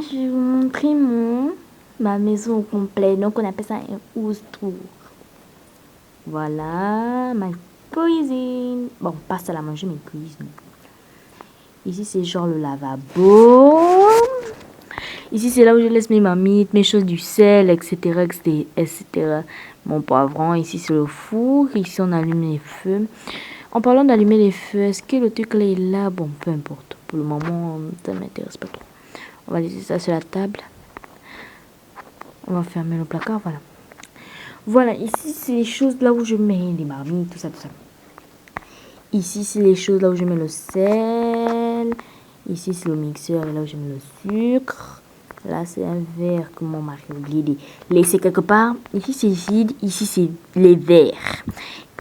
je vais vous montrer ma maison au complet. Donc, on appelle ça un house tour. Voilà, ma cuisine. Bon, pas salle à manger, mais cuisine. Ici, c'est genre le lavabo. Ici, c'est là où je laisse mes marmites, mes choses, du sel, etc., etc., etc. Mon poivron. Ici, c'est le four. Ici, on allume les feux. En parlant d'allumer les feux, est-ce que le truc là est là? Bon, peu importe. Pour le moment, ça ne m'intéresse pas trop. On va laisser ça sur la table. On va fermer le placard, voilà. Voilà, ici, c'est les choses là où je mets les marmites, tout ça, tout ça. Ici, c'est les choses là où je mets le sel. Ici, c'est le mixeur, là où je mets le sucre. Là, c'est un verre que mon mari a oublié de laisser quelque part. Ici, c'est vide. Ici, c'est les verres.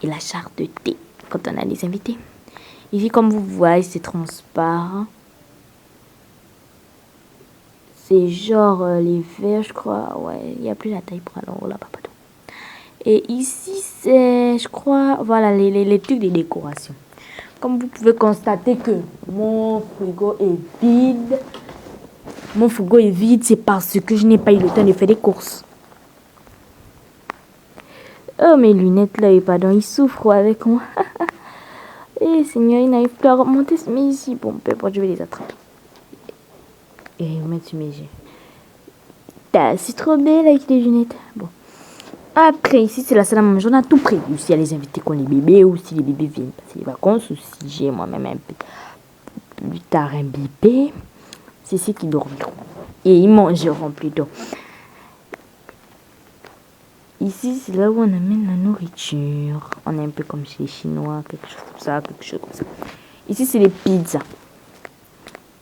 Et la charte de thé, quand on a des invités. Ici, comme vous voyez, c'est transparent. C'est genre les verres, je crois. Ouais, il n'y a plus la taille pour alors là, papa. Et ici, c'est, je crois, voilà, les trucs de décoration. Comme vous pouvez constater que mon frigo est vide. Mon frigo est vide, c'est parce que je n'ai pas eu le temps de faire des courses. Oh, mes lunettes là, et pardon, ils souffrent avec moi. Eh, Seigneur, ils n'arrivent plus à remonter. Mais ici, bon, peu importe, je vais les attraper. Et mettre sur mes yeux. C'est trop belle avec les lunettes. Bon. Après, ici, c'est la salle à manger. On a tout prévu. S'il y a les invités qui ont les bébés ou si les bébés viennent passer les vacances ou si j'ai moi-même un peu plus tard un bébé. C'est ici qu'ils dormiront. Et ils mangeront plutôt. Ici, c'est là où on amène la nourriture. On est un peu comme chez les Chinois, quelque chose comme ça, quelque chose comme ça. Ici, c'est les pizzas.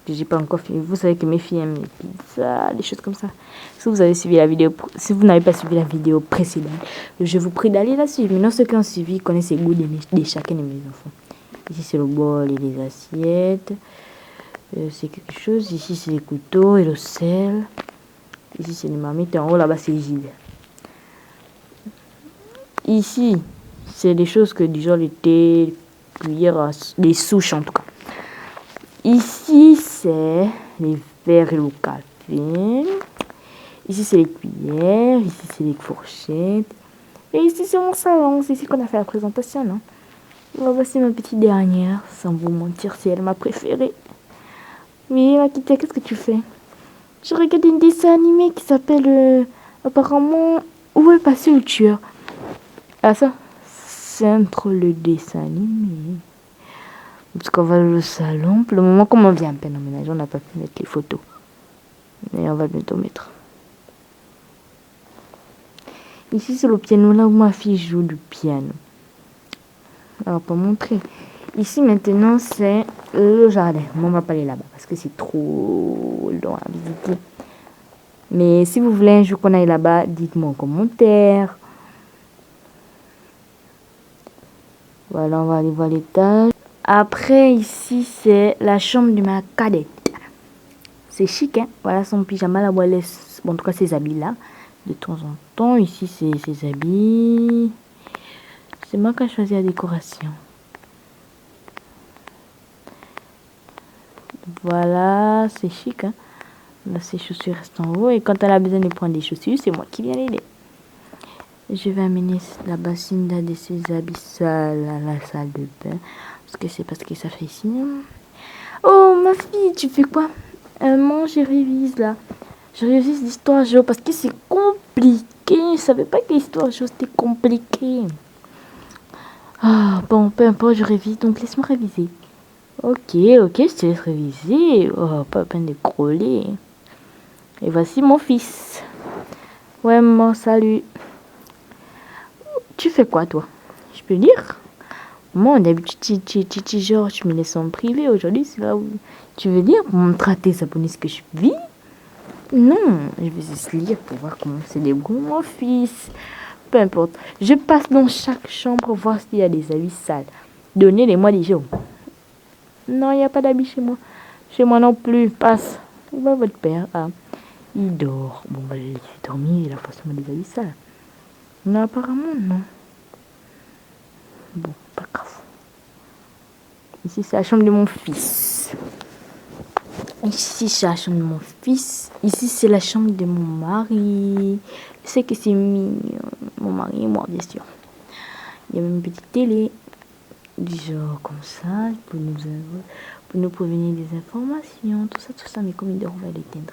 Que j'ai pas encore fait. Vous savez que mes filles aiment les pizzas, des choses comme ça. Si vous avez suivi la vidéo, si vous n'avez pas suivi la vidéo précédente, je vous prie d'aller la suivre. Maintenant, ceux qui ont suivi connaissent les goûts de chacun de mes enfants. Ici, c'est le bol et les assiettes. C'est quelque chose. Ici, c'est les couteaux et le sel. Ici, c'est les marmites. En haut, là-bas, c'est les gilets. Ici, c'est des choses que du genre les thé, cuillères, les souches en tout cas. Ici, c'est les verres et le café. Ici, c'est les cuillères. Ici, c'est les fourchettes. Et ici, c'est mon salon. C'est ici qu'on a fait la présentation, non? Voici ma petite dernière. Sans vous mentir, c'est elle ma préférée. Oui, Makita, qu'est-ce que tu fais? Je regarde une dessin animé qui s'appelle apparemment Où est passé le tueur? Ah ça, c'est un drôle de dessin animé. Parce qu'on va au salon. Pour le moment, comme on vient à peine emménager, on n'a pas pu mettre les photos. Mais on va bientôt mettre. Ici, c'est le piano là où ma fille joue du piano. Alors, pour montrer. Ici, maintenant, c'est le jardin. Mais on va pas aller là-bas parce que c'est trop long à visiter. Mais si vous voulez un jour qu'on aille là-bas, dites-moi en commentaire. Voilà, on va aller voir l'étage. Après, ici, c'est la chambre de ma cadette. C'est chic, hein. Voilà son pyjama, là où elle laisse, bon, en tout cas, ses habits là. De temps en temps, ici, c'est ses habits. C'est moi qui ai choisi la décoration. Voilà, c'est chic, hein. Là, ses chaussures restent en haut. Et quand elle a besoin de prendre des chaussures, c'est moi qui viens l'aider. Je vais amener la bassine de ses habits sales à la salle de bain. Parce que ça fait ici. Oh, ma fille, tu fais quoi? Moi, je révise là. Je révise l'histoire géo parce que c'est compliqué. Je savais pas que l'histoire géo c'était compliqué. Ah, bon, peu importe, je révise. Donc, laisse-moi réviser. Ok, je te laisse réviser. Oh, pas peine de crawler. Et voici mon fils. Ouais, maman, salut. Tu fais quoi, toi? Je peux dire? Moi, d'habitude, genre, tu me laisses en privé. Aujourd'hui, c'est là où tu veux dire pour montrer à tes abonnés ce que je vis. Non, je vais juste lire pour voir comment c'est débrouille mon fils. Peu importe. Je passe dans chaque chambre voir s'il y a des habits sales. Donnez-les-moi des jours. Non, il n'y a pas d'habits chez moi. Chez moi non plus. Passe. Où va votre père? Ah, il dort. Bon, bah, je vais dormir. Il a forcément des habits sales. Non, apparemment, non. Bon, pas grave. Ici, c'est la chambre de mon fils. Ici, c'est la chambre de mon fils. Ici, c'est la chambre de mon mari. Je sais que c'est mignon. Mon mari et moi, bien sûr. Il y a même une petite télé. Genre comme ça, pour nous prévenir des informations. Tout ça. Mais comme il dort, on va l'éteindre.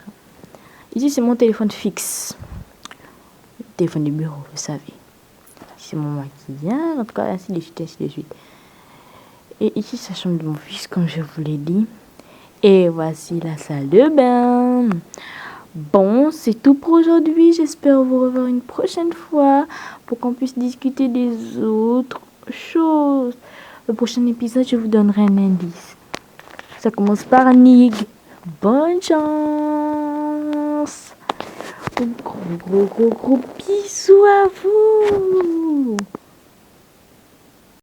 Ici, c'est mon téléphone fixe. Le téléphone de bureau, vous savez. C'est mon maquillage. En tout cas, ainsi de suite. Et ici, c'est la chambre de mon fils, comme je vous l'ai dit. Et voici la salle de bain. Bon, c'est tout pour aujourd'hui. J'espère vous revoir une prochaine fois pour qu'on puisse discuter des autres choses. Le prochain épisode, je vous donnerai un indice. Ça commence par Nig. Bonne chance. Gros bisous à vous.